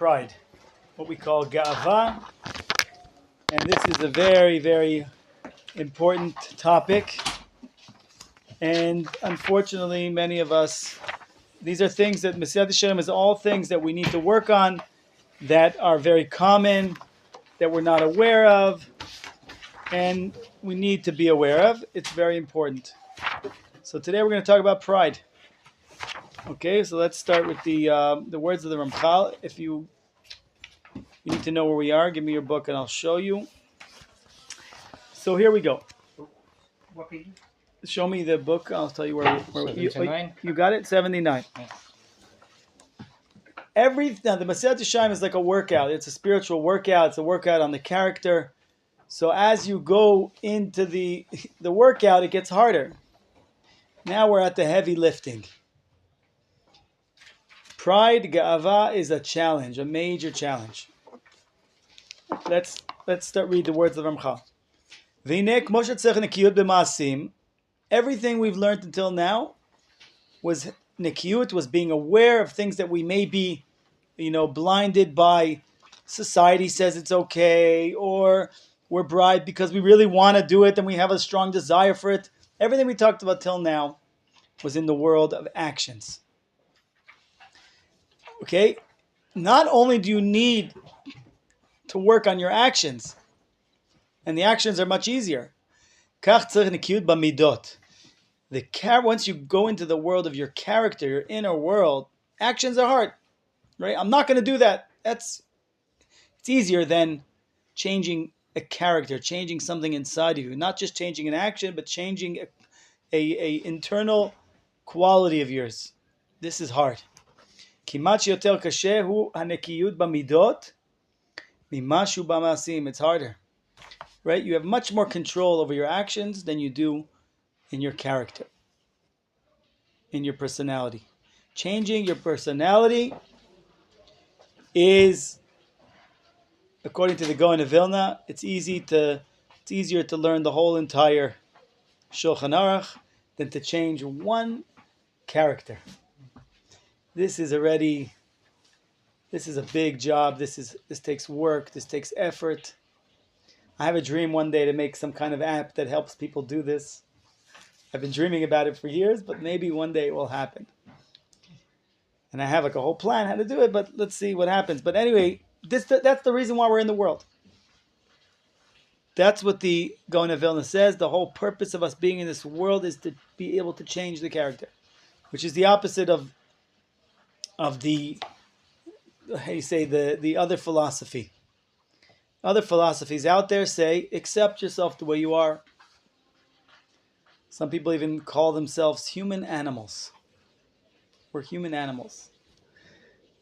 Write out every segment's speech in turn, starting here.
pride, what we call ga'ava, and this is a very, very important topic. And unfortunately, many of us, these are things that Messilat Yesharim is all things that we need to work on, that are very common, that we're not aware of, and we need to be aware of. It's very important. So today we're going to talk about pride. Okay, so let's start with the words of the Ramchal. If you need to know where we are, give me your book and I'll show you. So here we go. What page? Show me the book. I'll tell you where you got it. 79. Yeah. Now the Messilat Yesharim is like a workout. It's a spiritual workout. It's a workout on the character. So as you go into the workout, it gets harder. Now we're at the heavy lifting. Pride, ga'ava, is a challenge, a major challenge. Let's read the words of Ramchal. Everything we've learned until now was nekiyut, was being aware of things that we may be, blinded by. Society says it's okay, or we're bribed because we really want to do it and we have a strong desire for it. Everything we talked about till now was in the world of actions. Okay? Not only do you need to work on your actions, and the actions are much easier. Once you go into the world of your character, your inner world, actions are hard. Right? I'm not going to do that. It's easier than changing a character, changing something inside of you. Not just changing an action, but changing a internal quality of yours. This is hard. It's harder. Right? You have much more control over your actions than you do in your character, in your personality. Changing your personality is, according to the Gaon of Vilna, it's easier to learn the whole entire Shulchan Aruch than to change one character. This is a big job. This takes work. This takes effort. I have a dream one day to make some kind of app that helps people do this. I've been dreaming about it for years, but maybe one day it will happen. And I have a whole plan how to do it, but let's see what happens. But anyway, that's the reason why we're in the world. That's what the Gaon of Vilna says. The whole purpose of us being in this world is to be able to change the character, which is the opposite of the other philosophy. Other philosophies out there say, accept yourself the way you are. Some people even call themselves human animals. We're human animals.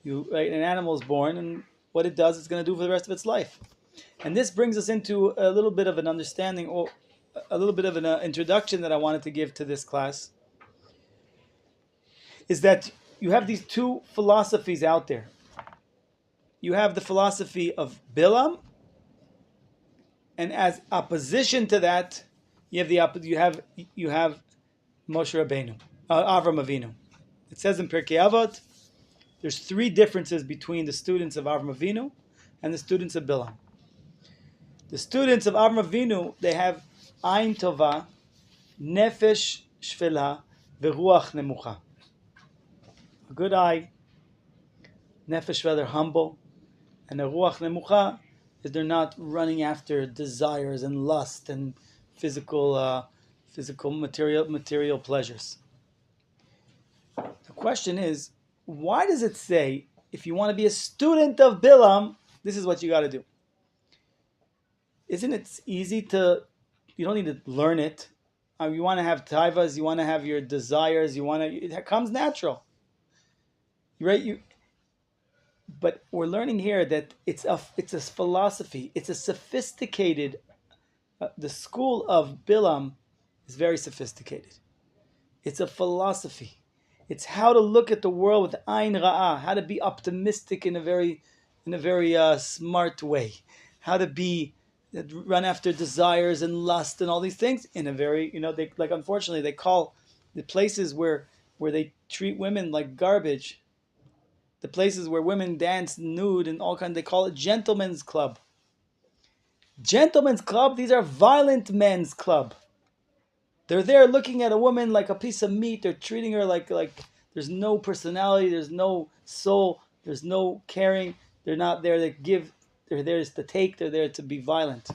An animal is born, and what it does, it's going to do for the rest of its life. And this brings us into a little bit of an understanding, or a little bit of an introduction that I wanted to give to this class, is that you have these two philosophies out there. You have the philosophy of Bilam, and as opposition to that, you have Moshe Rabbeinu, Avram Avinu. It says in Pirkei Avot, there's three differences between the students of Avram Avinu and the students of Bilam. The students of Avram Avinu, they have Ayin Tova, Nefesh Shvela, Veruach Nemucha. A good eye, Nefesh Shvela, they're humble, and a Ruach Nemucha is they're not running after desires and lust and physical material pleasures. The question is, why does it say, if you want to be a student of Bilam, this is what you got to do? Isn't it easy you don't need to learn it. You want to have taivas, you want to have your desires, it comes natural. Right? But we're learning here that it's a philosophy. It's a sophisticated. The school of Bilam is very sophisticated. It's a philosophy. It's how to look at the world with Ayin Ra'ah, how to be optimistic in a very smart way, how to run after desires and lust and all these things in a very, unfortunately they call the places where they treat women like garbage. the places where women dance nude and all kinds, they call it gentlemen's club. Gentlemen's club, these are violent men's club. They're there looking at a woman like a piece of meat. They're treating her like there's no personality, there's no soul, there's no caring. They're not there to give, they're there to take, they're there to be violent.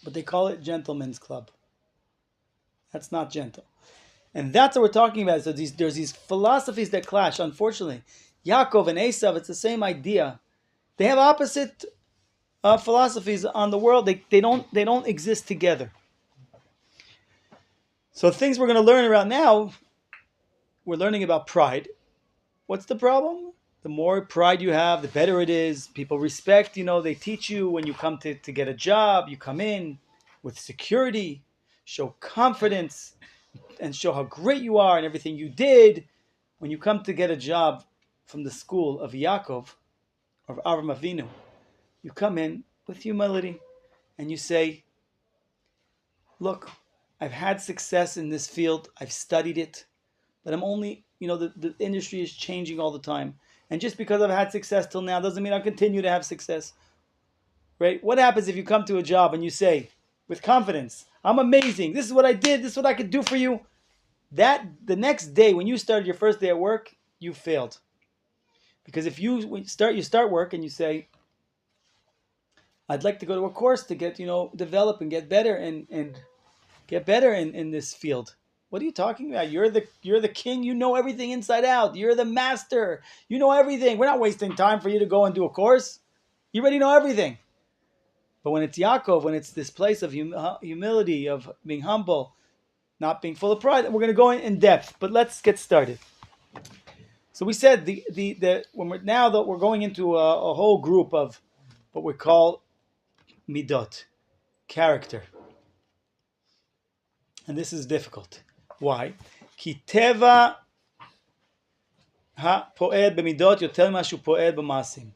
But they call it gentlemen's club. That's not gentle. And that's what we're talking about. So there's these philosophies that clash, unfortunately. Yaakov and Esav, it's the same idea. They have opposite philosophies on the world. They don't exist together. So things we're going to learn about now, we're learning about pride. What's the problem? The more pride you have, the better it is. People respect, they teach you when you come to get a job, you come in with security, show confidence, and show how great you are and everything you did. When you come to get a job from the school of Yaakov, of Avram Avinu, you come in with humility and you say, look, I've had success in this field, I've studied it, but I'm only, the industry is changing all the time. And just because I've had success till now doesn't mean I'll continue to have success. Right? What happens if you come to a job and you say, with confidence, I'm amazing, this is what I did, this is what I could do for you. That, the next day, when you started your first day at work, you failed. Because if you start work and you say, I'd like to go to a course to get, develop and get better and get better in this field. What are you talking about? You're the king. You know everything inside out. You're the master. You know everything. We're not wasting time for you to go and do a course. You already know everything. But when it's Yaakov, when it's this place of humility, of being humble, not being full of pride, we're going to go in depth. But let's get started. So we said we're going into a whole group of what we call midot, character. And this is difficult. Why? Ki teva ha-po'ed b'midot yoter mashu po'ed b'masim.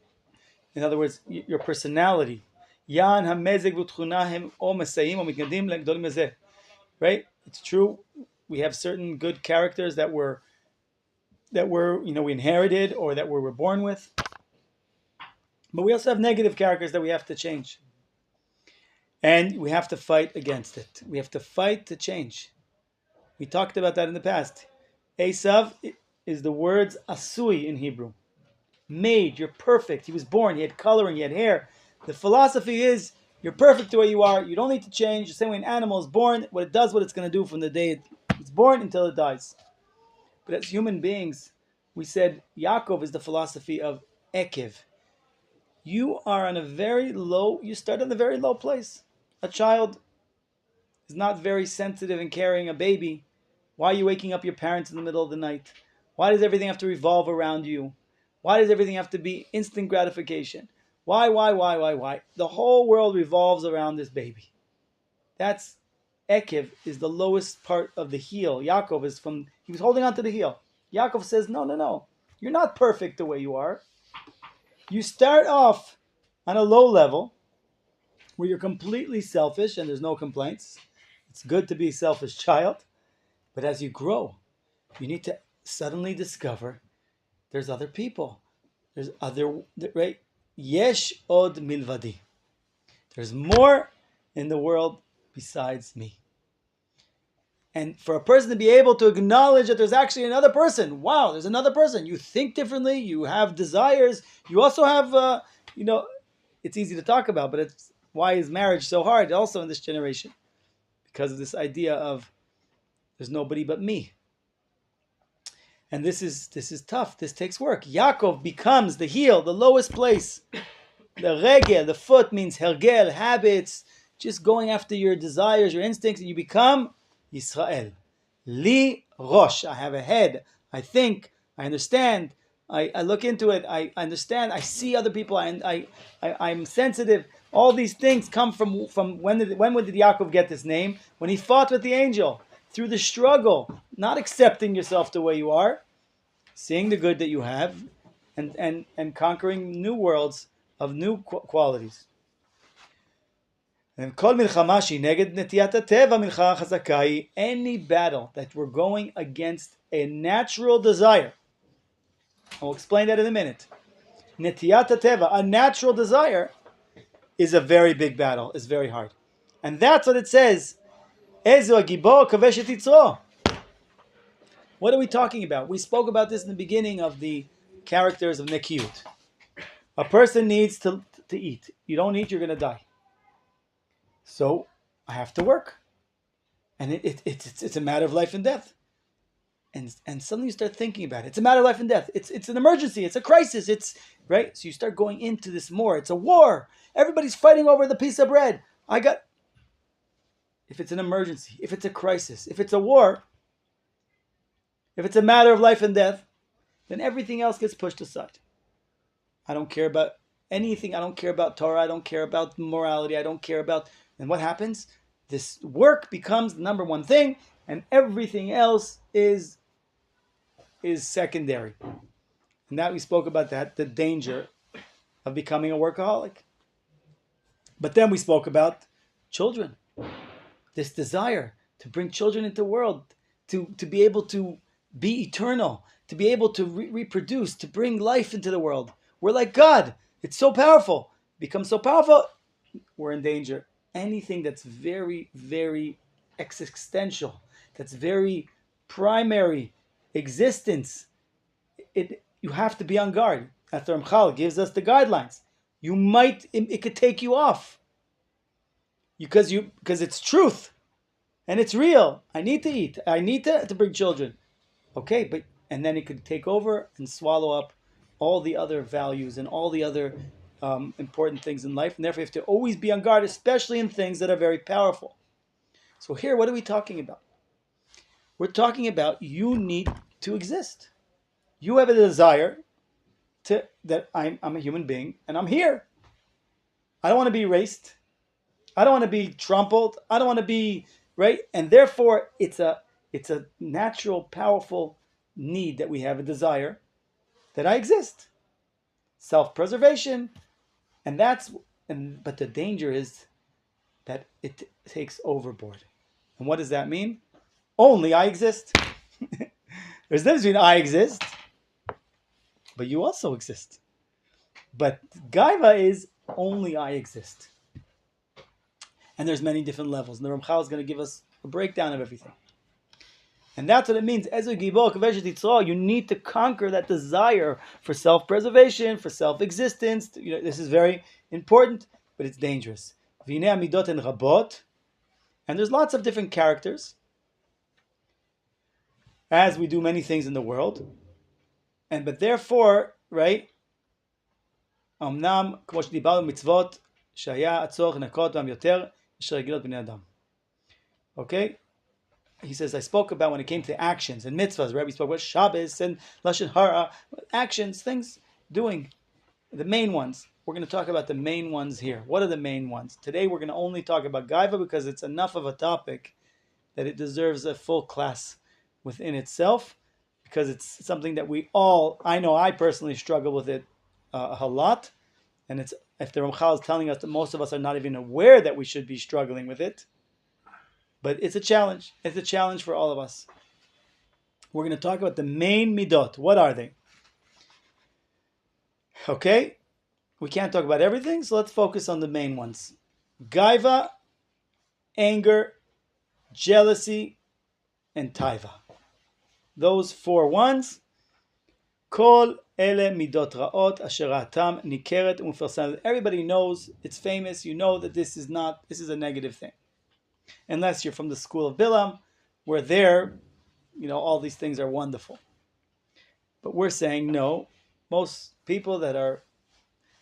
In other words, your personality. Yan ha-mezeg v'tchuna hem o mesayim o mitnadim le'gdolim mezeh. Right? It's true. We have certain good characters that were we inherited or that we were born with. But we also have negative characters that we have to change. And we have to fight against it. We have to fight to change. We talked about that in the past. Esav is the words asui in Hebrew. Made, you're perfect. He was born, he had coloring, he had hair. The philosophy is, you're perfect the way you are. You don't need to change. The same way an animal is born, what it does, what it's going to do from the day it's born until it dies. But as human beings, we said Yaakov is the philosophy of Ekev. You are on you start on a very low place. A child is not very sensitive and caring, a baby. Why are you waking up your parents in the middle of the night? Why does everything have to revolve around you? Why does everything have to be instant gratification? Why? The whole world revolves around this baby. That's Ekev, is the lowest part of the heel. Yaakov he was holding on to the heel. Yaakov says, no. You're not perfect the way you are. You start off on a low level, where you're completely selfish and there's no complaints. It's good to be a selfish child. But as you grow, you need to suddenly discover there's other people. There's other, right? Yesh od milvadi. There's more in the world besides me. And for a person to be able to acknowledge that there's actually another person. Wow, there's another person. You think differently. You have desires. You also have, it's easy to talk about, but why is marriage so hard also in this generation? Because of this idea of there's nobody but me. And this is tough. This takes work. Yaakov becomes the heel, the lowest place. The regel, the foot, means hergel, habits, just going after your desires, your instincts, and you become Yisrael. Li rosh. I have a head. I think. I understand. I look into it. I understand. I see other people. I'm sensitive. All these things come from when did Yaakov get this name? When he fought with the angel. Through the struggle. Not accepting yourself the way you are. Seeing the good that you have. And conquering new worlds of new qualities. And kol milchama shi neged netiyat hateva milchama chazaka hi, any battle that we're going against a natural desire, I'll explain that in a minute. Netiyat teva, a natural desire, is a very big battle. It's very hard. And that's what it says. Ezo agibor kaveshet yitzro. What are we talking about? We spoke about this in the beginning of the characters of Nekiyut. A person needs to eat. You don't eat, you're going to die. So I have to work. And it's a matter of life and death. And suddenly you start thinking about it. It's a matter of life and death. It's an emergency. It's a crisis. It's right. So you start going into this more. It's a war. Everybody's fighting over the piece of bread. If it's an emergency, if it's a crisis, if it's a war, if it's a matter of life and death, then everything else gets pushed aside. I don't care about anything. I don't care about Torah. I don't care about morality. I don't care about... And what happens? This work becomes the number one thing, and everything else is secondary. And that we spoke about that, the danger of becoming a workaholic. But then we spoke about children. This desire to bring children into the world, to be able to be eternal, to be able to reproduce, to bring life into the world. We're like God. It's so powerful. Becomes so powerful, we're in danger. Anything that's very, very existential, that's very primary existence, you have to be on guard. After Ramchal gives us the guidelines, it could take you off because it's truth and it's real. I need to eat. I need to bring children. Okay, and then it could take over and swallow up all the other values and all the other important things in life, and therefore you have to always be on guard, especially in things that are very powerful. So here, what are we talking about? We're talking about you need to exist. You have a desire that I'm a human being and I'm here. I don't want to be erased. I don't want to be trampled. I don't want to be right, and therefore it's a natural, powerful need that we have, a desire that I exist. Self-preservation, but the danger is that it takes overboard. And what does that mean? Only I exist. There's a difference between I exist, but you also exist. But Gaiva is only I exist. And there's many different levels. And the Ramchal is going to give us a breakdown of everything. And that's what it means. You need to conquer that desire for self-preservation, for self-existence. This is very important, but it's dangerous. And there's lots of different characters, as we do many things in the world. But therefore, right? Okay? He says, I spoke about when it came to actions and mitzvahs. Rabbi spoke about Shabbos and Lashon Hara, actions, things, doing. The main ones. We're going to talk about the main ones here. What are the main ones? Today we're going to only talk about Gaiva because it's enough of a topic that it deserves a full class within itself, because it's something that I personally struggle with it a lot. And if the Ramchal is telling us that most of us are not even aware that we should be struggling with it, but it's a challenge. It's a challenge for all of us. We're going to talk about the main midot. What are they? Okay? We can't talk about everything, so let's focus on the main ones. Gaiva, anger, jealousy, and taiva. Those 4 ones. Kol ele midot raot asher atam nikeret u'mfarsan. Everybody knows, it's famous, you know that this is a negative thing. Unless you're from the school of Bilam, where there, all these things are wonderful. But we're saying no. Most people that are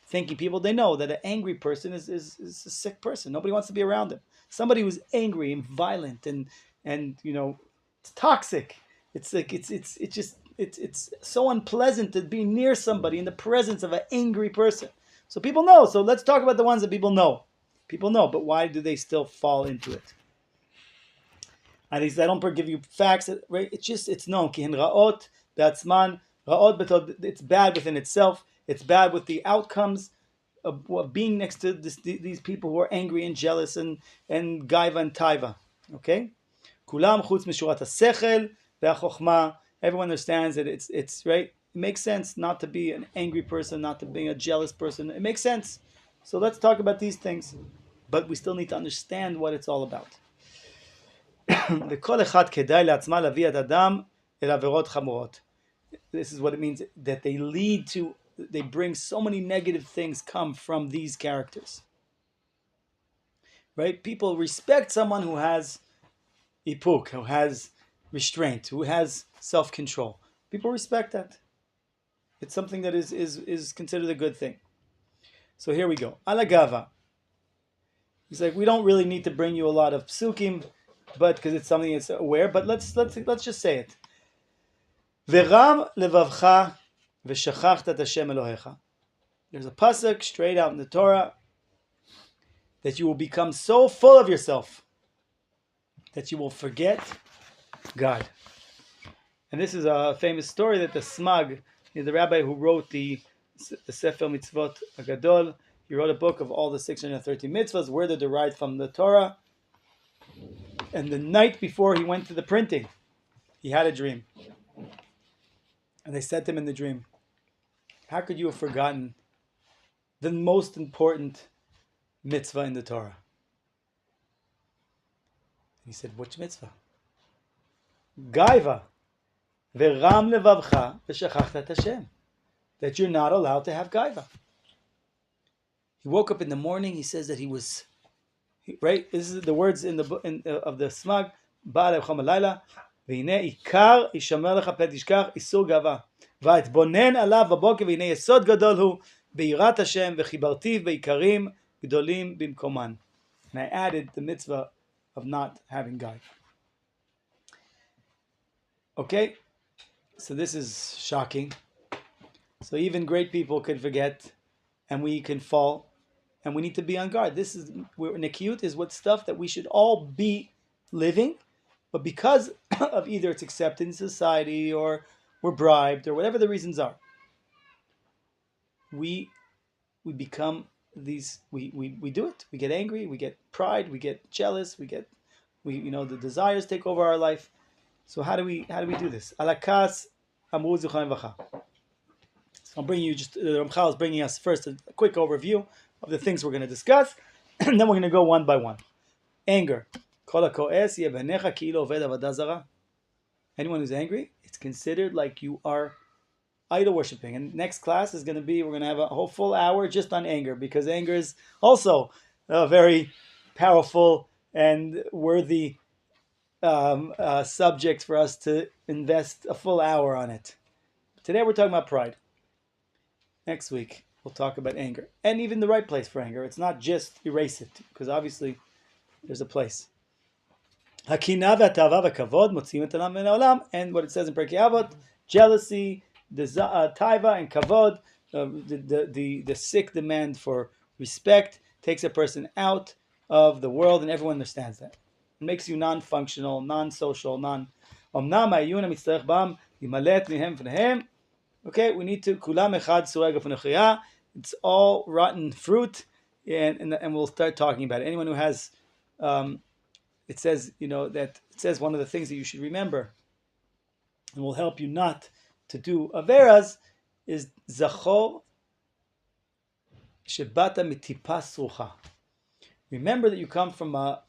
thinking people, they know that an angry person is a sick person. Nobody wants to be around them. Somebody who's angry and violent and it's toxic. It's like it's so unpleasant to be near somebody in the presence of an angry person. So people know. So let's talk about the ones that people know. People know, but why do they still fall into it? And he says, I don't give you facts, right? It's known. Ra'ot be'atzman, ra'ot betod. It's bad within itself. It's bad with the outcomes of being next to these people who are angry and jealous and gaiva and taiva. Okay? Kulam chutz mishurat hasechel ve'achochma. Everyone understands that it's right. It makes sense not to be an angry person, not to be a jealous person. It makes sense. So let's talk about these things. But we still need to understand what it's all about. This is what it means, that they bring so many negative things come from these characters. Right? People respect someone who has ipuk, who has restraint, who has self-control. People respect that. It's something that is considered a good thing. So here we go. Alagava. He's like, we don't really need to bring you a lot of psukim, but because it's something that's aware. But let's just say it. Veram levavcha v'shachachta et Hashem Elohecha. There's a pasuk straight out in the Torah that you will become so full of yourself that you will forget God. And this is a famous story that the Smag, the rabbi who wrote the Sefer Mitzvot Agadol, he wrote a book of all the 630 mitzvahs, where they're derived from the Torah. And the night before he went to the printing, he had a dream. And they said to him in the dream, how could you have forgotten the most important mitzvah in the Torah? He said, which mitzvah? Gaiva. Veram levavcha v'shachachta et Hashem. That you're not allowed to have gaiva. He woke up in the morning. He says that he was, right? This is the words in the of the Smag. Ba'alei chom halayla. V'hinei ikar yishamer lecha pet yishkach isur gava. Va'etbonen alav b'boker v'hinei yesod gadol hu beirat Hashem v'chibartiv beikarim gdolim bimkoman. And I added the mitzvah of not having gaiva. Okay, so this is shocking. So even great people can forget, and we can fall, and we need to be on guard. This is where Nikiyut is what stuff that we should all be living, but because of either it's accepted in society or we're bribed or whatever the reasons are, we become these. We do it. We get angry. We get pride. We get jealous. The desires take over our life. So how do we do this? Alakas amru zuchan vacha. So I'm bringing you the Ramchal is bringing us first a quick overview of the things we're going to discuss, and then we're going to go one by one. Anger. Anyone who's angry, it's considered like you are idol worshipping. And next class is going to be, we're going to have a whole full hour just on anger, because anger is also a very powerful and worthy subject for us to invest a full hour on it. Today we're talking about pride. Next week we'll talk about anger, and even the right place for anger. It's not just erase it, because obviously there's a place. And what it says in Pirkei Avot, jealousy, taiva, and kavod, the sick demand for respect takes a person out of the world, and everyone understands that. It makes you non-functional, non-social, Okay, we need to kulam echad sureg v'nechiyah. It's all rotten fruit, and we'll start talking about it. Anyone who has, it says one of the things that you should remember, and will help you not to do averas, is zachor shebata mitipas rucha. Remember that you come from a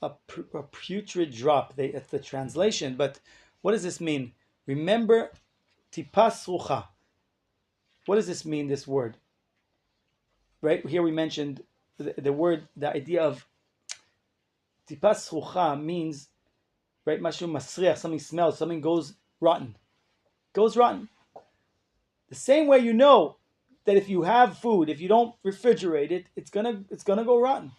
putrid drop. That's the translation, but what does this mean? Remember tipas rucha. What does this mean, this word? Right here we mentioned the word, the idea of tipas rucha means, right, mashu masriach, something smells, something goes rotten. Goes rotten. The same way you know that if you have food, if you don't refrigerate it, it's gonna go rotten.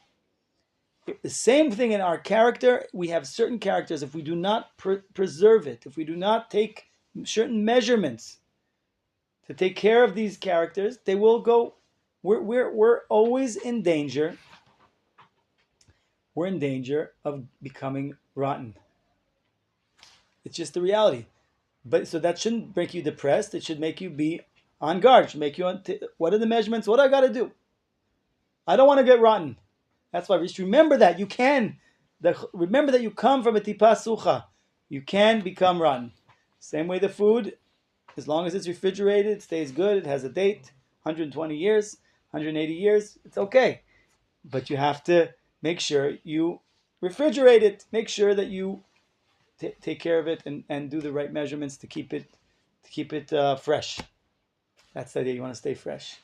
The same thing in our character. We have certain characters, if we do not preserve it, if we do not take certain measurements to take care of these characters, they will go. We're always in danger. We're in danger of becoming rotten. It's just the reality. But so that shouldn't make you depressed. It should make you be on guard. It should make you what are the measurements? What do I got to do? I don't want to get rotten. That's why just remember that you can. Remember that you come from a tipas rucha. You can become rotten. Same way the food As long as it's refrigerated, it stays good, it has a date, 120 years, 180 years, it's okay. But you have to make sure you refrigerate it. Make sure that you take care of it and do the right measurements to keep it fresh. That's the idea. You want to stay fresh.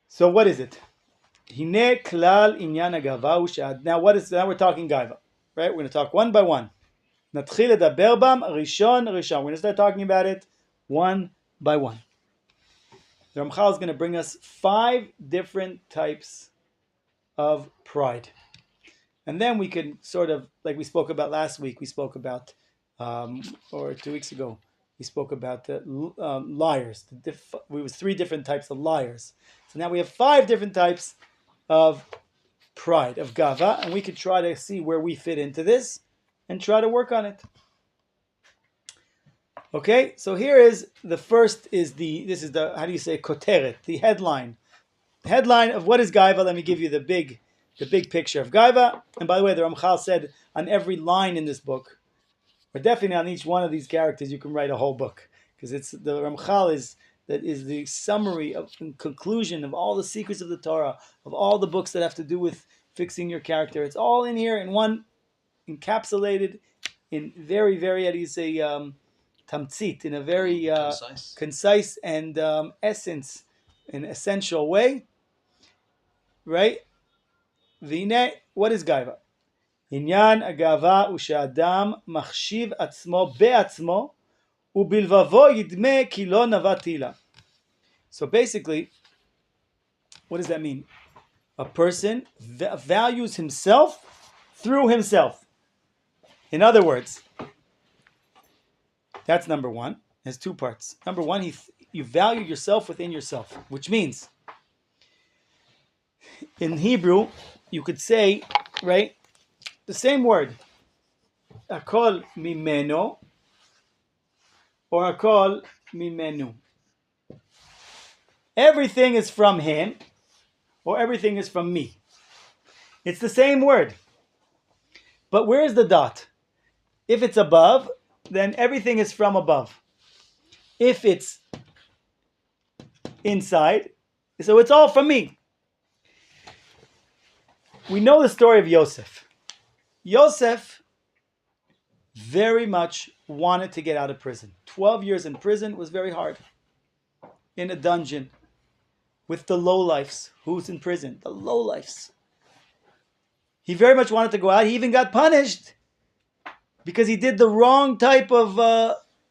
So what is it? Hine klal inyan hagava hu she'ad. Now now we're talking gaiva, right? We're going to talk one by one. Natchil ledaber bam rishon rishon. We're going to start talking about it one by one. The Ramchal is going to bring us 5 different types of pride. And then we can sort of, like we spoke about last week, we spoke about, or 2 weeks ago, we spoke about the liars. It was 3 different types of liars. So now we have 5 different types of pride, of gava, and we could try to see where we fit into this and try to work on it. Okay, so here is the first this is the, how do you say, koteret, the headline. The headline of what is gaiva. Let me give you the big picture of gaiva. And by the way, the Ramchal said on every line in this book, or definitely on each one of these characters, you can write a whole book, because it's the Ramchal is the summary of and conclusion of all the secrets of the Torah, of all the books that have to do with fixing your character. It's all in here in one, encapsulated in very, very, how do you say, tamtzit, in a very concise and essence, an essential way, right? V'ine, what is gaiva? Inyan agava u'sha'adam machshiv atzmo be'atzmo u'bilvavo yidme ki lo navatila. So basically, what does that mean? A person values himself through himself. In other words, that's number one. It has 2 parts. Number one, you value yourself within yourself, which means, in Hebrew, you could say, right, the same word, akol mimeno, or akol mimenu. Everything is from him, or everything is from me. It's the same word. But where is the dot? If it's above, then everything is from above. If it's inside, so it's all from me. We know the story of Yosef. Yosef very much wanted to get out of prison. 12 years in prison was very hard. In a dungeon with the lowlifes. Who's in prison? The lowlifes. He very much wanted to go out. He even got punished because he did the wrong type of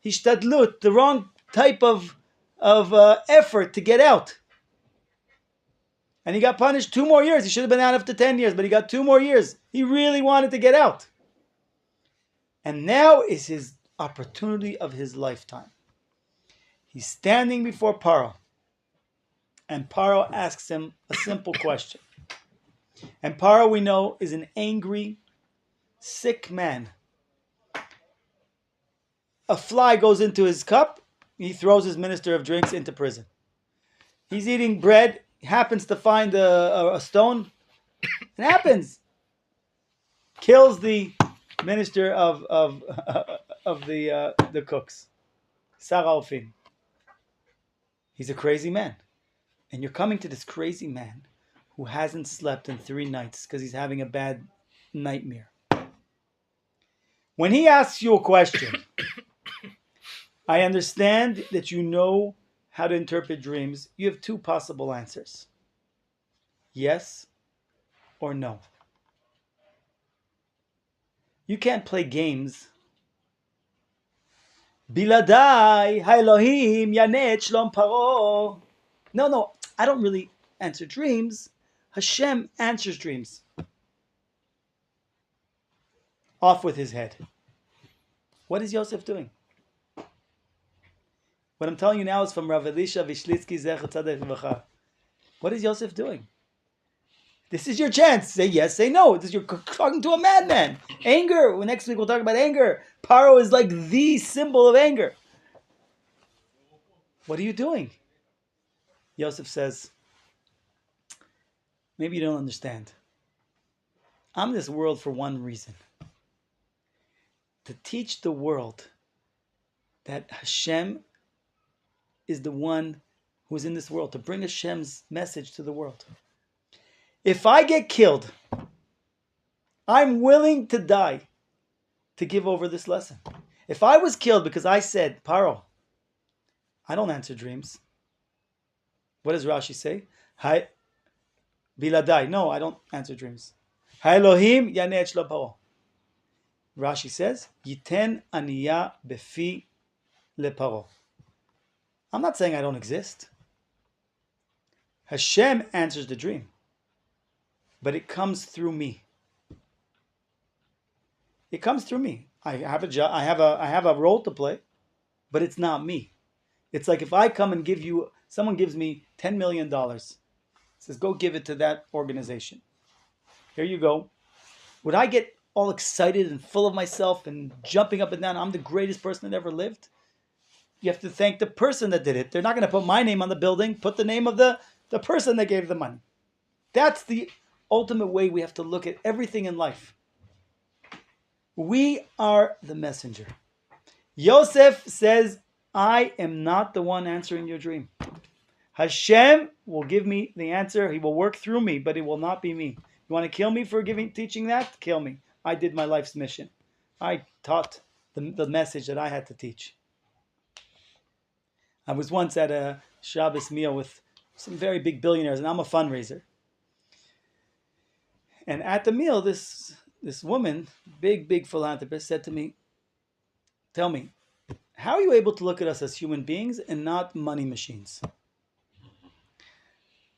hishtadlut, the wrong type of effort to get out. And he got punished 2 more years. He should have been out after 10 years, but he got 2 more years. He really wanted to get out. And now is his opportunity of his lifetime. He's standing before Paro. And Paro asks him a simple question. And Paro, we know, is an angry, sick man. A fly goes into his cup. He throws his minister of drinks into prison. He's eating bread. Happens to find a stone. It happens. Kills the minister of the cooks. Sarah. He's a crazy man. And you're coming to this crazy man who hasn't slept in 3 nights because he's having a bad nightmare. When he asks you a question, I understand that you know how to interpret dreams. You have 2 possible answers. Yes or no. You can't play games. Biladai, Elohim, Yanet, Shlom Paro. No, I don't really answer dreams. Hashem answers dreams. Off with his head. What is Yosef doing? What I'm telling you now is from Rav Elisha Vishlitsky Zecher Tzaddik V'cha. What is Yosef doing? This is your chance. Say yes, say no. You're talking to a madman. Anger. Next week we'll talk about anger. Paro is like the symbol of anger. What are you doing? Yosef says, maybe you don't understand. I'm in this world for one reason. To teach the world that Hashem is the one who is in this world to bring Hashem's message to the world. If I get killed, I'm willing to die to give over this lesson. If I was killed because I said, Paro, I don't answer dreams. What does Rashi say? Hi, biladai. No, I don't answer dreams. Ha Elohim yaneh et shelo Paro. Rashi says, Yiten aniya befi leparo. I'm not saying I don't exist. Hashem answers the dream, but it comes through me. It comes through me. I have a job. I have a role to play, but it's not me. It's like if I come and someone gives me $10 million, says go give it to that organization. Here you go. Would I get all excited and full of myself and jumping up and down? I'm the greatest person that ever lived. You have to thank the person that did it. They're not going to put my name on the building. Put the name of the person that gave the money. That's the ultimate way we have to look at everything in life. We are the messenger. Yosef says, I am not the one answering your dream. Hashem will give me the answer. He will work through me, but it will not be me. You want to kill me for teaching that? Kill me. I did my life's mission. I taught the message that I had to teach. I was once at a Shabbos meal with some very big billionaires, and I'm a fundraiser. And at the meal, this woman, big philanthropist, said to me, tell me, how are you able to look at us as human beings and not money machines?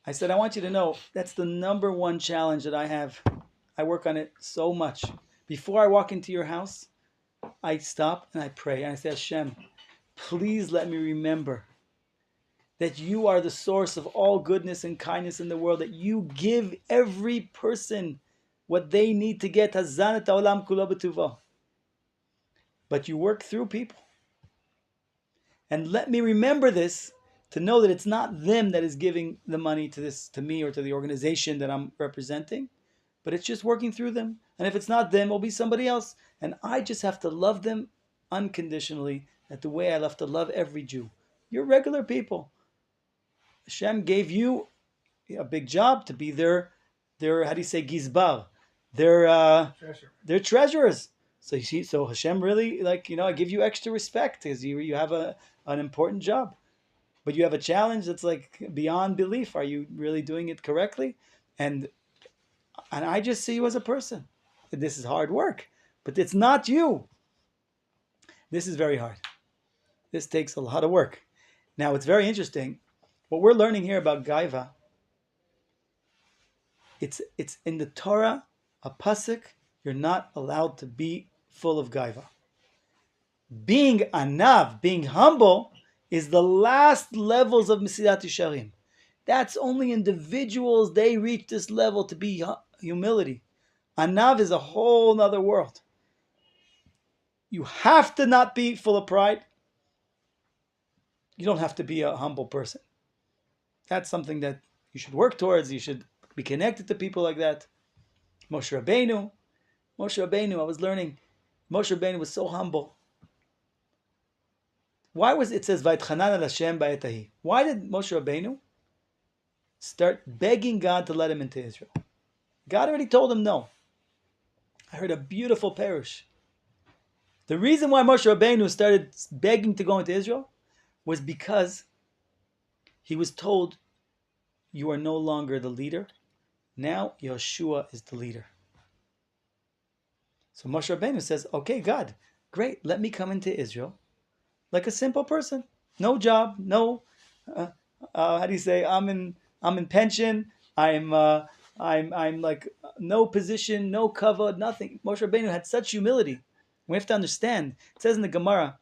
I said, I want you to know that's the number one challenge that I have. I work on it so much. Before I walk into your house, I stop and I pray. And I say, Hashem, please let me remember that you are the source of all goodness and kindness in the world, that you give every person what they need to get. Hazan et haolam kulo b'tuvo. But you work through people. And let me remember this, to know that it's not them that is giving the money to me or to the organization that I'm representing, but it's just working through them. And if it's not them, it'll be somebody else. And I just have to love them unconditionally, at the way I have to love every Jew. You're regular people. Hashem gave you a big job to be their how do you say, gizbar, their treasurers. So Hashem really, I give you extra respect because you have an important job. But you have a challenge that's beyond belief. Are you really doing it correctly? And I just see you as a person. This is hard work, but it's not you. This is very hard. This takes a lot of work. Now, it's very interesting. What we're learning here about Gaiva, it's in the Torah, a pasuk, you're not allowed to be full of Gaiva. Being anav, being humble, is the last levels of Messilat Yesharim. That's only individuals, they reach this level to be humility. Anav is a whole other world. You have to not be full of pride. You don't have to be a humble person. That's something that you should work towards. You should be connected to people like that. Moshe Rabbeinu, I was learning, Moshe Rabbeinu was so humble. Why was it says Vayitchanan el Hashem ba'etahi? Why did Moshe Rabbeinu start begging God to let him into Israel? God already told him no. I heard a beautiful perush. The reason why Moshe Rabbeinu started begging to go into Israel was because he was told, you are no longer the leader. Now Yeshua is the leader. So Moshe Rabbeinu says, okay, God, great, let me come into Israel like a simple person. No job, no, how do you say, I'm in pension, I'm like no position, no kavod, nothing. Moshe Rabbeinu had such humility. We have to understand, it says in the Gemara,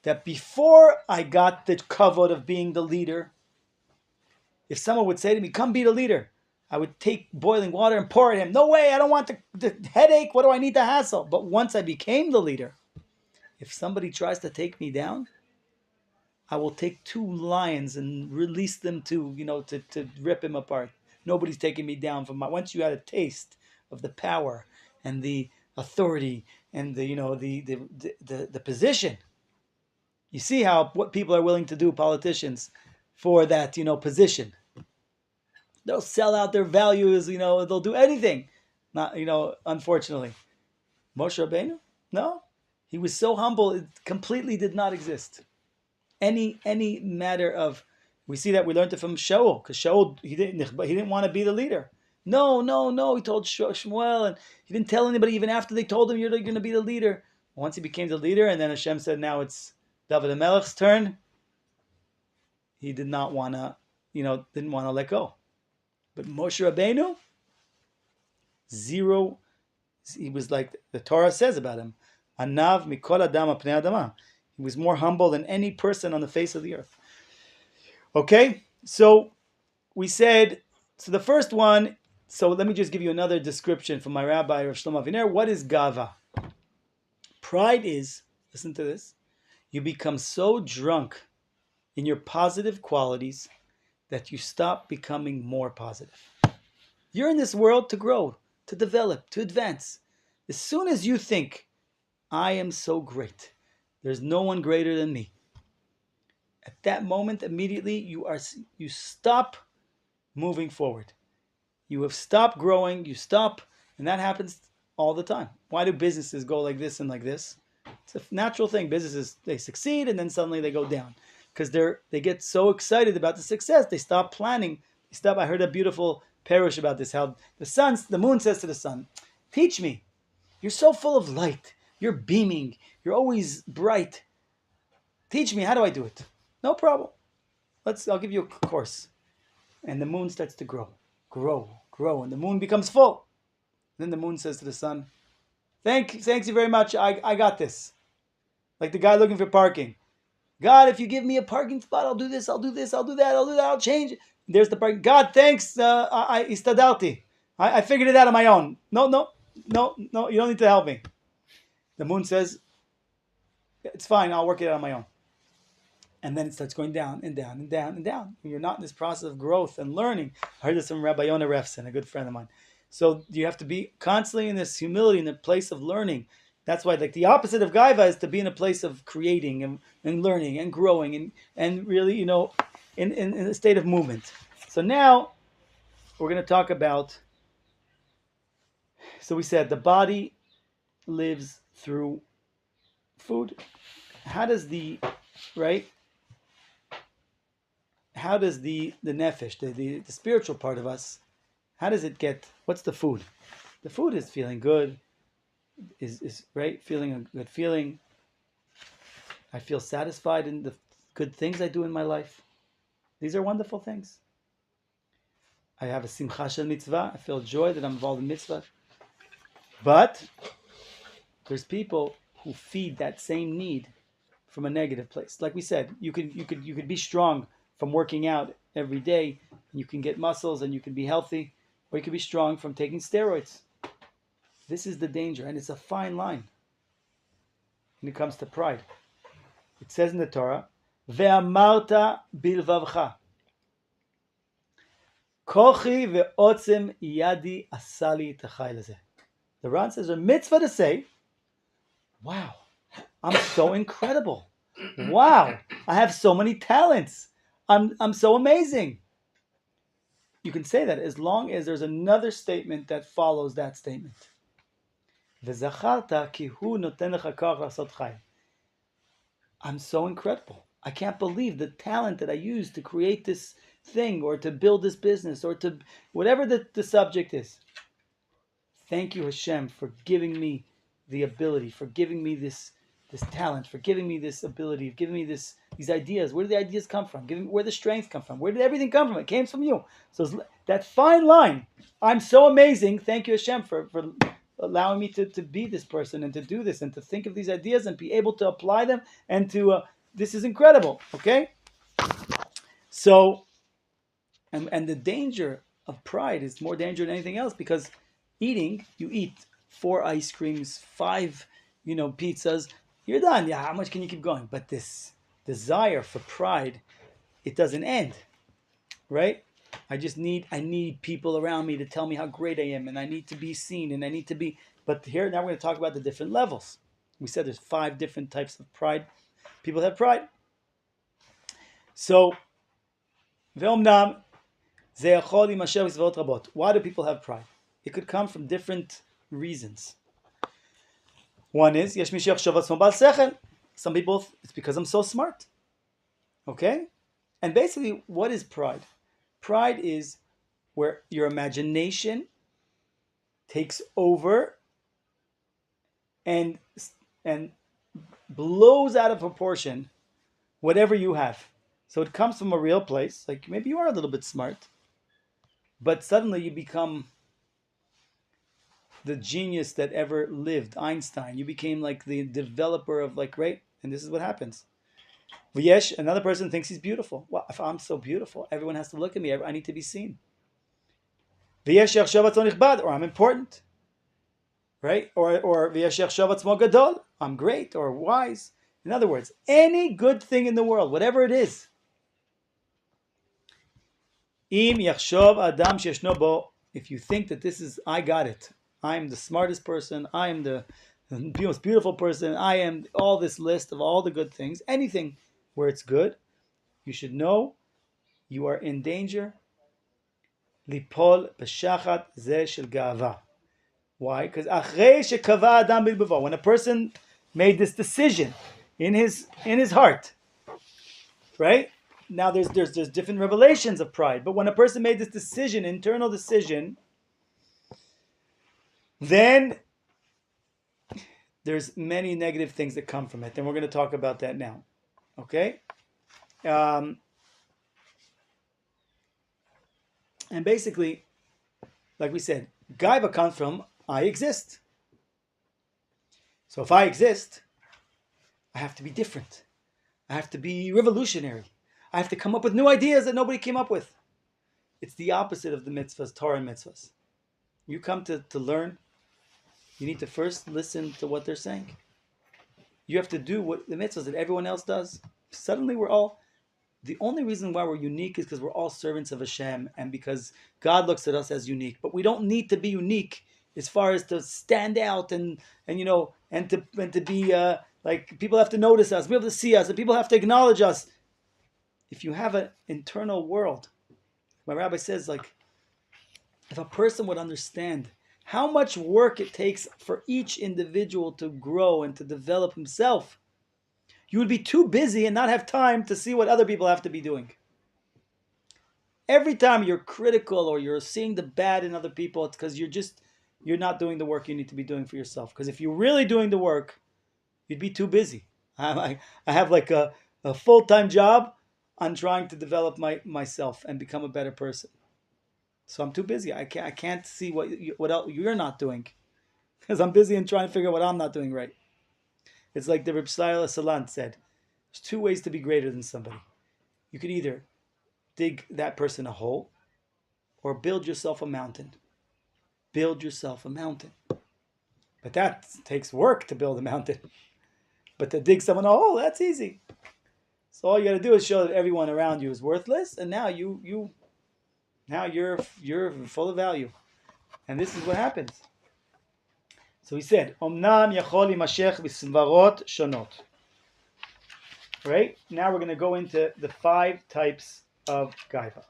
that before I got the kavod of being the leader, if someone would say to me, come be the leader, I would take boiling water and pour it at him. No way, I don't want the headache. What do I need the hassle? But once I became the leader, if somebody tries to take me down, I will take 2 lions and release them to rip him apart. Nobody's taking me down from once you had a taste of the power and the authority and the position, You see what people are willing to do, politicians, for that, position. They'll sell out their values, they'll do anything. Not, unfortunately. Moshe Rabbeinu? No. He was so humble, it completely did not exist. Any matter of, we see that we learned it from Shaul, because Shaul, he didn't want to be the leader. No. He told Shmuel, and he didn't tell anybody even after they told him you're going to be the leader. Once he became the leader, and then Hashem said, now it's David HaMelech's turn. He did not want to, didn't want to let go. But Moshe Rabbeinu, zero. He was like the Torah says about him, Anav mikol adam apnei adama. He was more humble than any person on the face of the earth. Okay, so we said, so the first one, so let me just give you another description from my rabbi, Rav Shlomo Aviner. What is gava? Pride is, listen to this, you become so drunk in your positive qualities that you stop becoming more positive. You're in this world to grow, to develop, to advance. As soon as you think, I am so great, there's no one greater than me, at that moment, immediately, you stop moving forward. You have stopped growing, you stop, and that happens all the time. Why do businesses go like this and like this? It's a natural thing. Businesses, they succeed and then suddenly they go down. Because they get so excited about the success, they stop planning. I heard a beautiful parish about this, how the moon says to the sun, teach me. You're so full of light. You're beaming. You're always bright. Teach me, how do I do it? No problem. I'll give you a course. And the moon starts to grow, and the moon becomes full. Then the moon says to the sun, thanks you very much. I got this. Like the guy looking for parking. God, if you give me a parking spot, I'll do this, I'll do this, I'll do that, I'll change it. There's the parking. God, thanks. I istadalti. I figured it out on my own. No, you don't need to help me. The moon says, it's fine, I'll work it out on my own. And then it starts going down and down and down and down. When you're not in this process of growth and learning. I heard this from Rabbi Yonah Refson, a good friend of mine. So you have to be constantly in this humility, in the place of learning. That's why, like, the opposite of gaiva is to be in a place of creating and learning and growing and really, in a state of movement. So now we're going to talk about, so we said the body lives through food. How does the nefesh, the spiritual part of us, how does it get, what's the food? The food is feeling good, is right, feeling a good feeling. I feel satisfied in the good things I do in my life. These are wonderful things. I have a simcha shel mitzvah. I feel joy that I'm involved in mitzvah. But there's people who feed that same need from a negative place. Like we said, you could be strong from working out every day, and you can get muscles and you can be healthy, or you can be strong from taking steroids. This is the danger, and it's a fine line when it comes to pride. It says in the Torah, "Ve'amarta bilvavcha, kochi ve'otzem yadi asali tachai lezeh." The Ran says a mitzvah to say, wow, I'm so incredible. Wow, I have so many talents. I'm so amazing. You can say that as long as there's another statement that follows that statement. V'zacharta ki hu noten lecha koach la'asot chai. I'm so incredible. I can't believe the talent that I used to create this thing or to build this business or to whatever the subject is. Thank you, Hashem, for giving me the ability, for giving me this talent, for giving me this ability, giving me these ideas. Where did the ideas come from? Where did the strength come from? Where did everything come from? It came from you. So that fine line, I'm so amazing. Thank you, Hashem, for allowing me to be this person and to do this and to think of these ideas and be able to apply them and to, this is incredible, okay? So, and the danger of pride is more danger than anything else, because you eat 4 ice creams, 5, pizzas, you're done. Yeah, how much can you keep going? But this desire for pride, it doesn't end, right? I need people around me to tell me how great I am, and I need to be seen, and I need to be, but here, now we're going to talk about the different levels. We said there's 5 different types of pride. People have pride. So, Ve'omnam ze'achol imasher b'svarot rabot. Why do people have pride? It could come from different reasons. One is, yesh mi she'yachshov atzmo ba'al sechel. Some people, it's because I'm so smart. Okay? And basically, what is pride? Pride is where your imagination takes over and blows out of proportion whatever you have. So it comes from a real place. Like maybe you are a little bit smart, but suddenly you become the genius that ever lived, Einstein. You became like the developer of like, right? And this is what happens. V'yesh, another person thinks he's beautiful. Well, if I'm so beautiful, everyone has to look at me. I need to be seen. V'yesh yachshav atzmo nichbad, or I'm important. Right? Or v'yesh yachshav atzmo gadol, I'm great or wise. In other words, any good thing in the world, whatever it is, im yachshav adam sheyeshno bo, if you think that this is, I got it, I'm the smartest person, I am the most beautiful person, I am all this list of all the good things, anything where it's good, you should know you are in danger. Lipol b'shachat zeh shel ga'ava. Why? Because achrei shekava adam bilbavo, when a person made this decision in his heart, right? Now there's different revelations of pride, but when a person made this decision, internal decision, then there's many negative things that come from it, and we're going to talk about that now. Okay? And basically, like we said, Gaiva comes from I exist. So if I exist, I have to be different. I have to be revolutionary. I have to come up with new ideas that nobody came up with. It's the opposite of the mitzvahs, Torah and mitzvahs. You come to learn, you need to first listen to what they're saying. You have to do what the mitzvahs that everyone else does. Suddenly the only reason why we're unique is because we're all servants of Hashem and because God looks at us as unique. But we don't need to be unique as far as to stand out and to be like people have to notice us, be able to see us, and people have to acknowledge us. If you have an internal world, my rabbi says, like, if a person would understand how much work it takes for each individual to grow and to develop himself, you would be too busy and not have time to see what other people have to be doing. Every time you're critical or you're seeing the bad in other people, it's because you're not doing the work you need to be doing for yourself. Because if you're really doing the work, you'd be too busy. I have like a full-time job on trying to develop myself and become a better person. So I'm too busy. I can't see what else you're not doing because I'm busy and trying to figure out what I'm not doing right. It's like the Rabbi Salant said, there's two ways to be greater than somebody. You could either dig that person a hole or build yourself a mountain. Build yourself a mountain. But that takes work to build a mountain. But to dig someone a hole, that's easy. So all you got to do is show that everyone around you is worthless, and now you're full of value. And this is what happens. So he said, Omnam yachol imashech b'svarot shonot. Right? Now we're going to go into the 5 types of gaiva.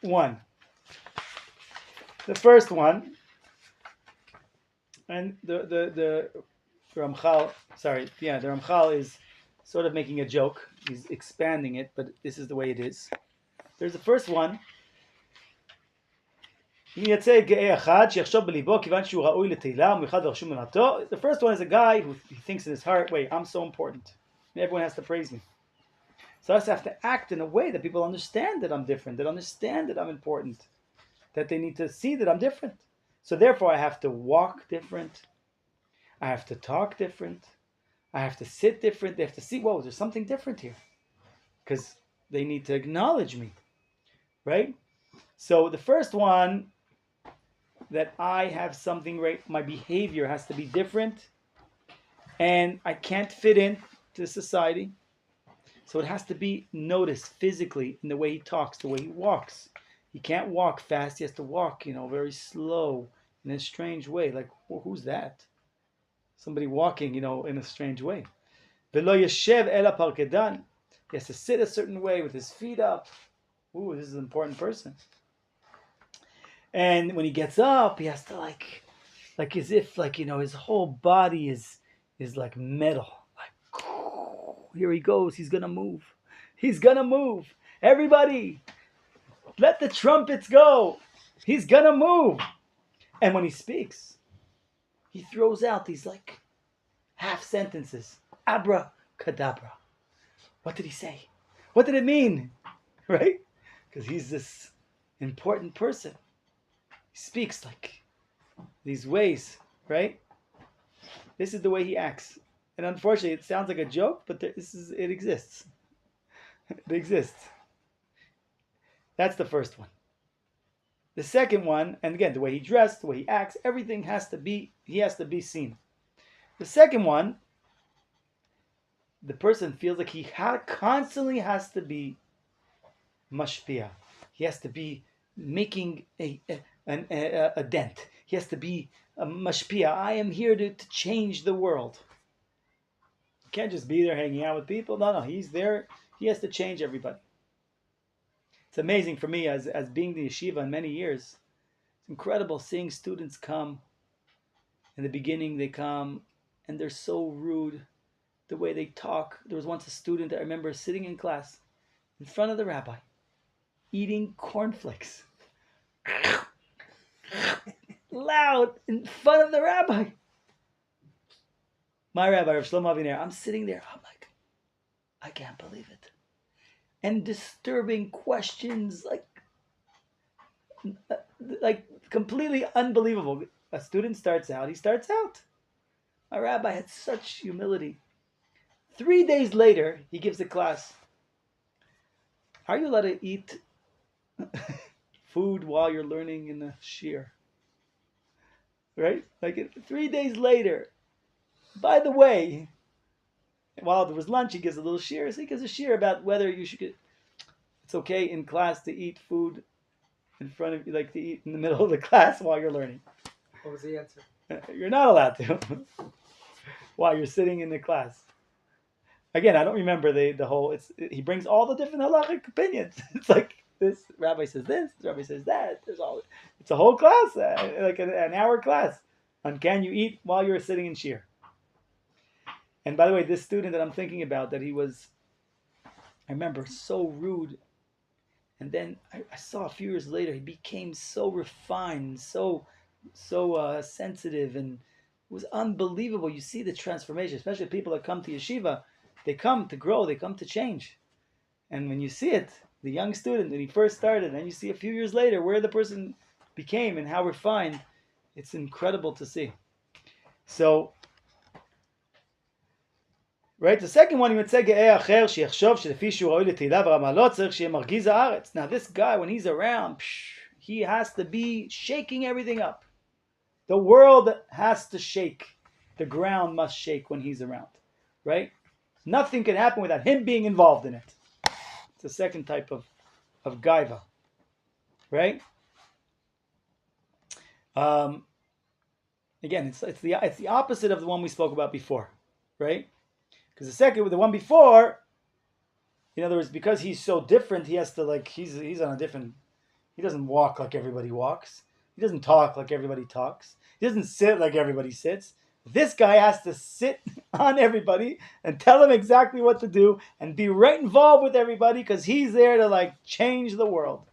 1. The first one, and the Ramchal, the Ramchal is sort of making a joke. He's expanding it, but this is the way it is. There's the first one. The first one is a guy who thinks in his heart, wait, I'm so important. Everyone has to praise me. So I just have to act in a way that people understand that I'm different, that understand that I'm important, that they need to see that I'm different. So therefore I have to walk different. I have to talk different. I have to sit different. They have to see, whoa, there's something different here. Because they need to acknowledge me. Right? So the first one, that I have something right, my behavior has to be different. And I can't fit in to society. So it has to be noticed physically in the way he talks, the way he walks. He can't walk fast. He has to walk, very slow in a strange way. Like, well, who's that? Somebody walking, in a strange way. V'lo yeshev ela parkedan. He has to sit a certain way with his feet up. Ooh, this is an important person. And when he gets up, he has to like as if his whole body is like metal. Like, here he goes. He's gonna move. He's gonna move. Everybody, let the trumpets go. He's gonna move. And when he speaks, he throws out these like half sentences. Abracadabra. What did he say? What did it mean? Right? Because he's this important person. He speaks like these ways, right? This is the way he acts. And unfortunately, it sounds like a joke, but it exists. It exists. That's the first one. The second one, and again, the way he dressed, the way he acts, everything he has to be seen. The second one, the person feels like he constantly has to be mashpia. He has to be making a dent. He has to be a mashpia. I am here to change the world. You can't just be there hanging out with people. No, he's there. He has to change everybody. It's amazing for me as being the yeshiva in many years. It's incredible seeing students come. In the beginning, they come and they're so rude. The way they talk. There was once a student I remember sitting in class in front of the rabbi, eating cornflakes. Loud in front of the rabbi. My rabbi, Rav Shlomo Aviner, I'm sitting there. I'm like, I can't believe it. And disturbing questions, like completely unbelievable. A student starts out. He starts out. My rabbi had such humility. 3 days later, he gives a class. Are you allowed to eat food while you're learning in the shir? Right? Like 3 days later. By the way, while there was lunch, he gives a little shir. So he gives a shir about whether you should it's okay in class to eat food in front of you, like to eat in the middle of the class while you're learning. What was the answer? You're not allowed to while you're sitting in the class. Again, I don't remember the whole. He brings all the different halachic opinions. It's like this rabbi says this rabbi says that. It's a whole class, like an hour class on can you eat while you're sitting in shir. And by the way, this student that I'm thinking about, that he was, I remember, so rude. And then I saw a few years later, he became so refined, so sensitive, and it was unbelievable. You see the transformation, especially people that come to yeshiva. They come to grow, they come to change. And when you see it, the young student, when he first started, and you see a few years later where the person became and how refined, it's incredible to see. So, right, the second one, you would say, now this guy, when he's around, he has to be shaking everything up. The world has to shake. The ground must shake when he's around. Right? Nothing can happen without him being involved in it. It's the second type of gaiva. Right? Again, it's the opposite of the one we spoke about before. Right? Because the one before, in other words, because he's so different, he has to he's on a different. He doesn't walk like everybody walks. He doesn't talk like everybody talks. He doesn't sit like everybody sits. This guy has to sit on everybody and tell them exactly what to do and be right involved with everybody because he's there to change the world.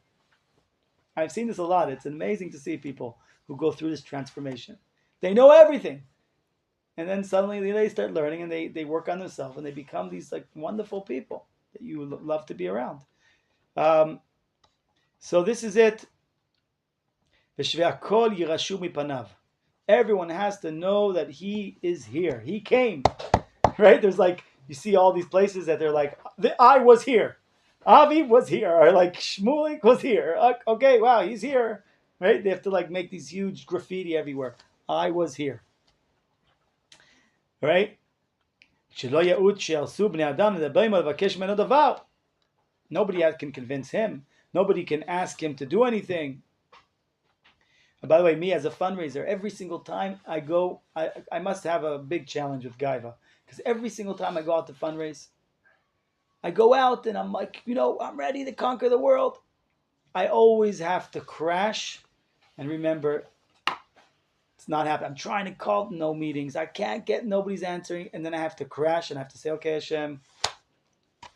I've seen this a lot. It's amazing to see people who go through this transformation. They know everything. And then suddenly they start learning and they work on themselves and they become these wonderful people that you love to be around. So this is it. Everyone has to know that he is here. He came. Right? There's you see all these places that they're like, I was here. Avi was here. Or Shmulik was here. Okay, wow, he's here. Right? They have to make these huge graffiti everywhere. I was here. Right? Nobody can convince him. Nobody can ask him to do anything. And by the way, me as a fundraiser, every single time I go, I must have a big challenge with Gaiva. Because every single time I go out to fundraise, I go out and I'm like, I'm ready to conquer the world. I always have to crash and remember, it's not happening. I'm trying to call no meetings. I can't get, nobody's answering. And then I have to crash and I have to say, okay, Hashem,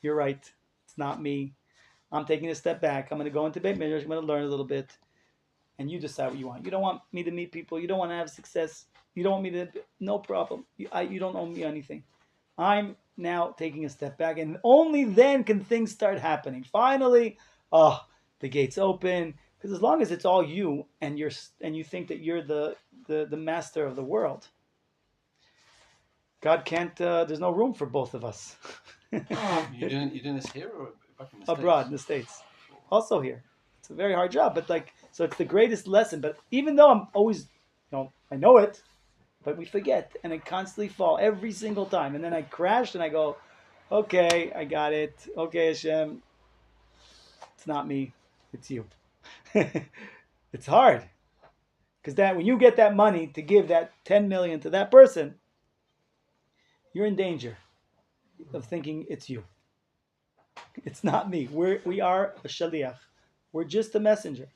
you're right. It's not me. I'm taking a step back. I'm going to go into Beit Midrash. I'm going to learn a little bit. And you decide what you want. You don't want me to meet people. You don't want to have success. You don't want me to, no problem. You don't owe me anything. I'm now taking a step back. And only then can things start happening. Finally, the gates open. Because as long as it's all you and you think that you're the master of the world, God can't. There's no room for both of us. You're doing this here or back in the abroad States? in the States, also here. It's a very hard job, but so it's the greatest lesson. But even though I'm always, I know it, but we forget and I constantly fall every single time, and then I crash and I go, okay, I got it. Okay, Hashem, it's not me, it's you. It's hard because when you get that money to give that 10 million to that person, you're in danger of thinking it's you. It's not me. We are a shaliach. We're just a messenger.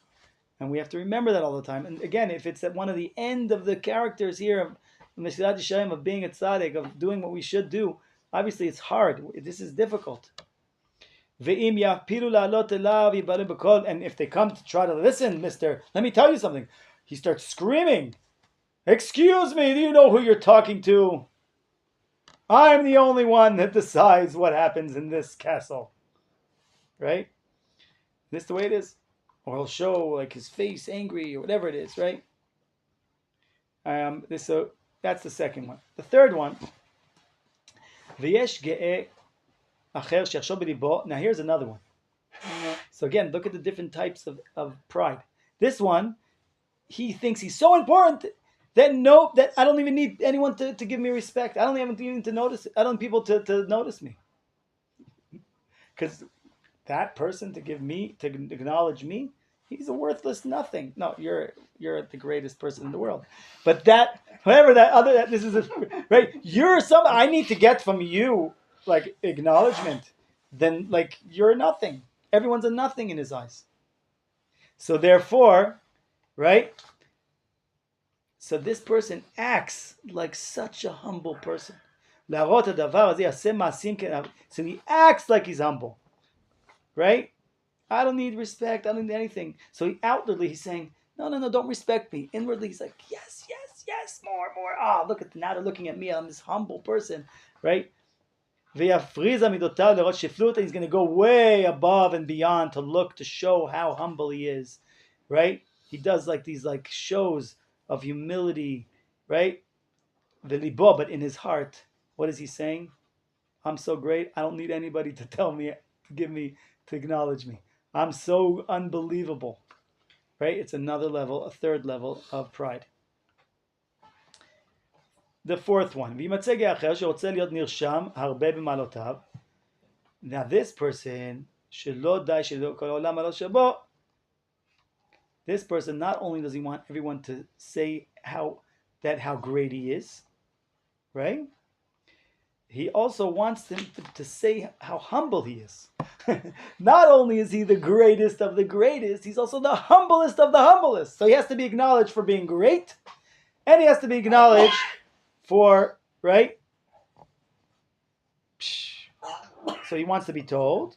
And we have to remember that all the time. And again, if it's at one of the end of the characters here of Messilat Yesharim, of being a tzaddik, of doing what we should do, obviously it's hard. This is difficult. And if they come to try to listen, mister, let me tell you something. He starts screaming, excuse me, do you know who you're talking to? I'm the only one that decides what happens in this castle. Right? This is the way it is. Or he'll show like his face angry or whatever it is, right? So that's the second one. The third one, now here's another one. So again, look at the different types of pride. This one, he thinks he's so important that I don't even need anyone to give me respect. I don't even need to notice. I don't need people to notice me. Because that person to acknowledge me, he's a worthless nothing. No, you're the greatest person in the world. But this is right. You're somebody I need to get from you, like acknowledgement. Then like you're nothing. Everyone's a nothing in his eyes. So therefore, right? So this person acts like such a humble person. So he acts like he's humble. Right? I don't need respect. I don't need anything. So outwardly he's saying, no, don't respect me. Inwardly he's like, yes, more. Look at now they're looking at me. I'm this humble person. Right? He's going to go way above and beyond to show how humble he is. Right? He does like these like shows of humility. Right? But in his heart, what is he saying? I'm so great. I don't need anybody to tell me, to acknowledge me. I'm so unbelievable. Right? It's another level, a third level of pride. The fourth one. Now this person, this person, not only does he want everyone to say how great he is, right? He also wants them to say how humble he is. Not only is he the greatest of the greatest, he's also the humblest of the humblest. So he has to be acknowledged for being great, and he has to be acknowledged for, right? So he wants to be told,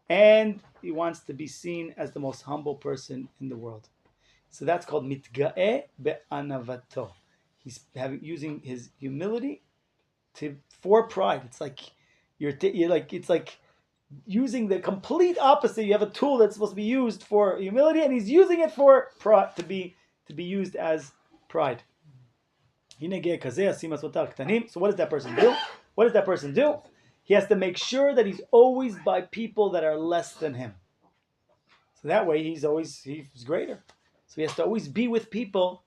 and he wants to be seen as the most humble person in the world. So that's called mitga'eh be'anavato. He's using his humility for pride. It's like it's like using the complete opposite. You have a tool that's supposed to be used for humility, and he's using it for pride, to be used as pride. So what does that person do? He has to make sure that he's always by people that are less than him. So that way he's greater. So he has to always be with people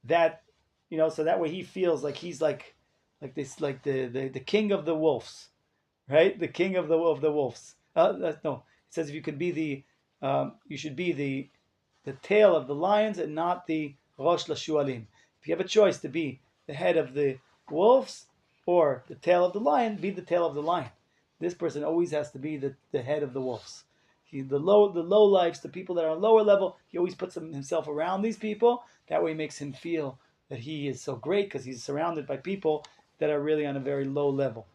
that, so that way he feels like he's like this, like the king of the wolves, right? The king of the wolves. No, it says if you could be you should be the tail of the lions and not the rosh lashualim. If you have a choice to be the head of the wolves or the tail of the lion, be the tail of the lion. This person always has to be the head of the wolves. The low lives, the people that are on lower level, he always puts himself around these people. That way makes him feel that he is so great because he's surrounded by people that are really on a very low level.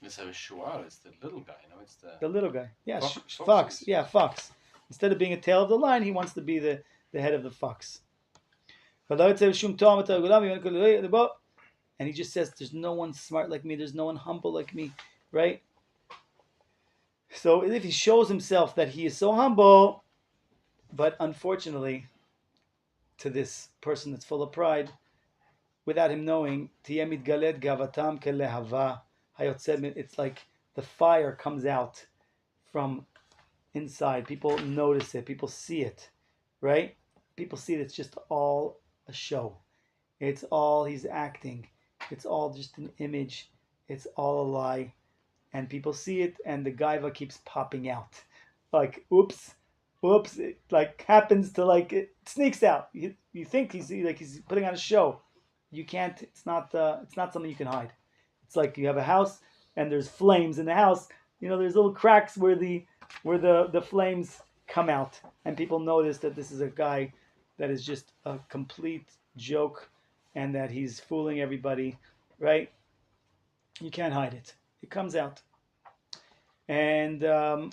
It's a shuar, it's the little guy, it's the little guy. Yeah, fox. Fox. Yeah, fox. Instead of being a tail of the lion, he wants to be the head of the fox. And he just says, there's no one smart like me, there's no one humble like me, right? So if he shows himself that he is so humble, but unfortunately, to this person that's full of pride, without him knowing, it's like the fire comes out from inside. People notice it. People see it, right? People see it. It's just all a show. It's all he's acting. It's all just an image. It's all a lie. And people see it, and the gaiva keeps popping out. Like, oops, it like happens to like, it sneaks out. You think he's putting on a show. You can't, it's not something you can hide. It's like you have a house, and there's flames in the house. There's little cracks where the flames come out, and people notice that this is a guy that is just a complete joke, and that he's fooling everybody, right? You can't hide it. It comes out. And the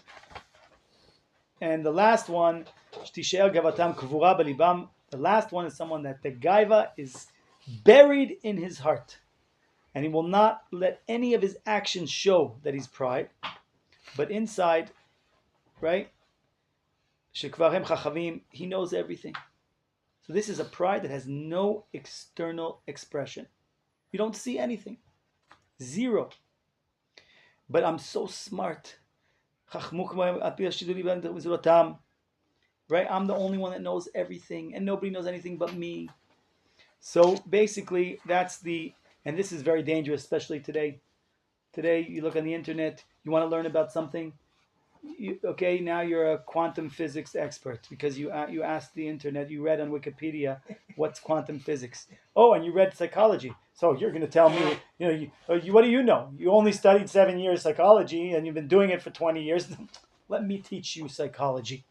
last one, the last one is someone that the gaiva is buried in his heart, and he will not let any of his actions show that he's pride, but inside, right? He knows everything. So this is a pride that has no external expression. You don't see anything. Zero. But I'm so smart. Right? I'm the only one that knows everything, and nobody knows anything but me. So basically, and this is very dangerous, especially today. Today, you look on the internet, you want to learn about something. Now you're a quantum physics expert because you asked the internet, you read on Wikipedia what's quantum physics. Oh, and you read psychology. So you're going to tell me, what do you know? You only studied 7 years psychology and you've been doing it for 20 years. Let me teach you psychology.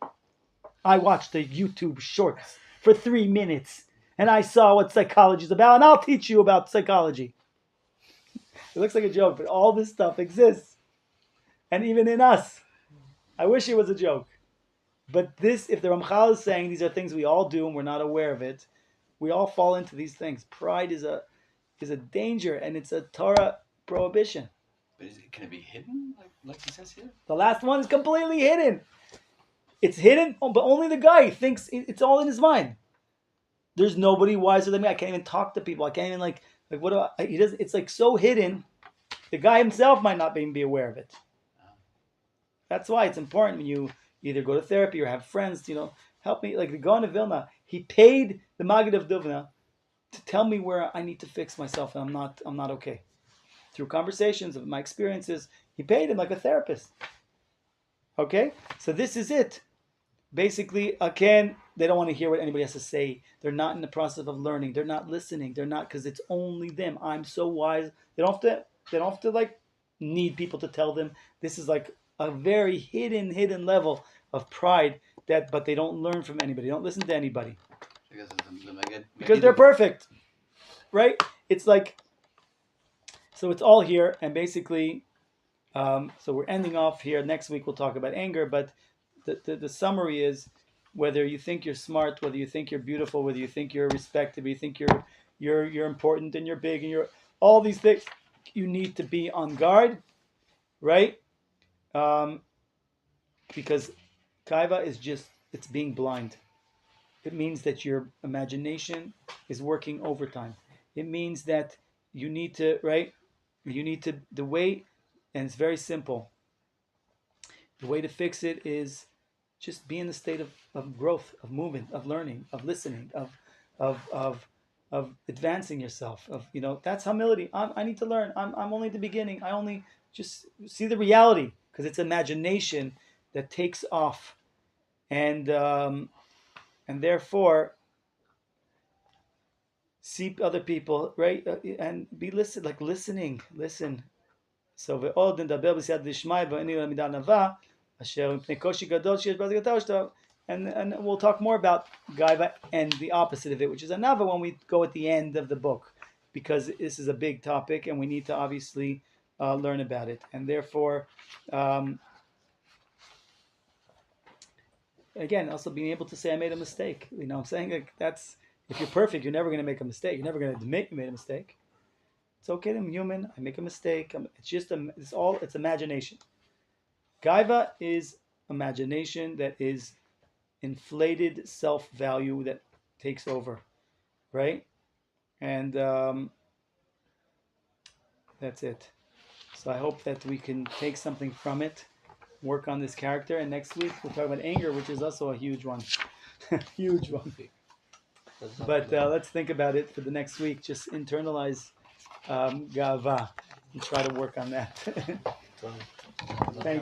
I watched the YouTube shorts for 3 minutes and I saw what psychology is about, and I'll teach you about psychology. It looks like a joke, but all this stuff exists. And even in us. I wish it was a joke. But this, if the Ramchal is saying these are things we all do and we're not aware of it, we all fall into these things. Pride is a danger, and it's a Torah prohibition. But can it be hidden, like he says here? The last one is completely hidden. It's hidden, but only the guy thinks it's all in his mind. There's nobody wiser than me. I can't even talk to people. I can't even what do I, he does. It's like so hidden. The guy himself might not even be aware of it. That's why it's important when you either go to therapy or have friends, help me. Like the Gaon of Vilna, he paid the Maggid of Duvna to tell me where I need to fix myself and I'm not okay. Through conversations of my experiences, he paid him like a therapist. Okay? So this is it. Basically, again, they don't want to hear what anybody has to say. They're not in the process of learning. They're not listening. They're not, because it's only them. I'm so wise. They don't have to need people to tell them. This is like a very hidden level of pride but they don't learn from anybody. They don't listen to anybody. Because they're perfect. Right? It's like, so it's all here, and basically, so we're ending off here. Next week we'll talk about anger, but the summary is, whether you think you're smart, whether you think you're beautiful, whether you think you're respected, you think you're important and you're big and you're all these things, you need to be on guard, right? Because kaiva is it's being blind. It means that your imagination is working overtime. It means that you need to, the way, and it's very simple. The way to fix it is just be in the state of growth, of movement, of learning, of listening, of advancing yourself. That's humility. I need to learn. I'm only at the beginning. I only just see the reality, because it's imagination that takes off, and therefore, see other people, right? And be listening, listen. So ועוד נדבר בסייעתא דשמיא ואין למידה ענווה אשר מפני קושי גדול שיש בהשגתה ושאתה and we'll talk more about gaiva and the opposite of it, which is anava, when we go at the end of the book, because this is a big topic and we need to obviously learn about it. And therefore, again, also being able to say I made a mistake. You know what I'm saying? Like, that's, if you're perfect, you're never going to make a mistake. You're never going to admit you made a mistake. It's okay, I'm human. I make a mistake. It's just it's imagination. Gaiva is imagination that is inflated self-value that takes over, right? And that's it. So I hope that we can take something from it, work on this character, and next week we'll talk about anger, which is also a huge one. Huge one. But let's think about it for the next week. Just internalize gava and try to work on that. Thank